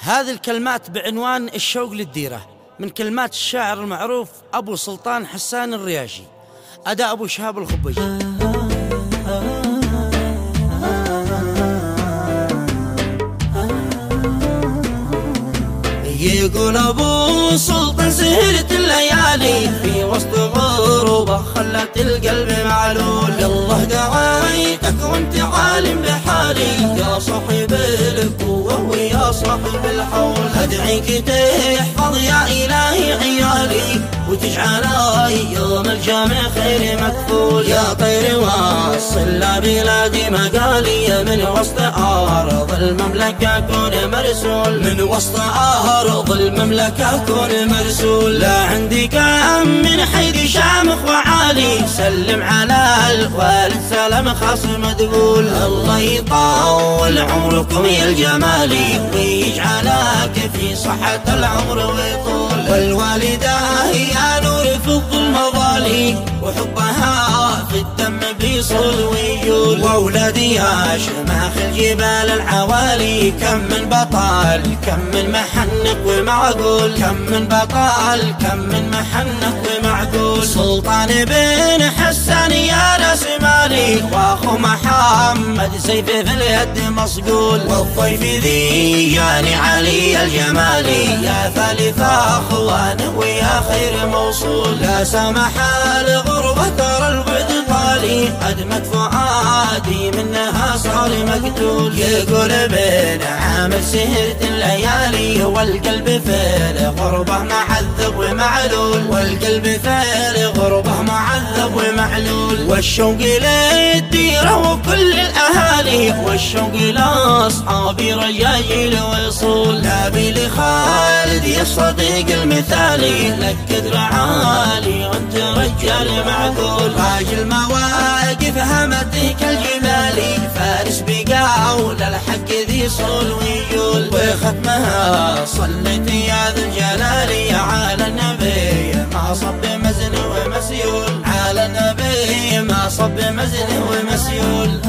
هذه الكلمات بعنوان الشوق للديرة من كلمات الشاعر المعروف أبو سلطان حسان الرياشي، أداء أبو شهاب الخبيجي. يقول أبو سلطان سهرت الليالي في وسط غروبه خلت القلب معلول. الله دعيتك وانت عالم بحالي يا صاحب القوة ويا صاحب الحول، أدعيك تحفظ يا إلهي عيالي وتجعل يوم الجامع خير مكفول. يا طير واصل لبلادي مقالي من وسط أرض المملكة كون مرسول، من وسط أرض المملكة كون مرسول. لا عندي كم من حيد شامخ وعالي سلم على الوالد سلام خاص مدبول. الله يطول عمركم يا الجمالي ويجعلك في صحة العمر ويطول. والوالدة هي نور في الظلم ظالي وحبها في الدم بيصل ويجول. واولادي يا شماخ الجبال العوالي كم من بطل كم من محنق ومعقول، كم من بطل كم من محنق ومعقول. سلطان بن حسان يا راس مالي واخو محمد سيفه في اليد مصقول. والضيف ذي يعني علي الجمالي يا ثالث اخوانه ويا خير موصول. لا سمح الغربة ترى البعد طالي أدمت فؤادي منها صار مقتول. يقول بن عامر سهرت الليالي والقلب في الغربة معذب ومعلول، والقلب في الغربة معذب ومعلول. والشوق للديرة وكل الأهالي والشوق لأصحابي رجاجيل ويصول. نبي لخالد يا الصديق المثالي لك قدر عالي وانت رجال معقول. راجل مواقف همتك الجمالي فارس بقول الحق ذي صول ويجول. وختمها صليت يا ذا الجلال على النبي ما صب مزن ومسيول، على النبي ما صب مزن ومسيول.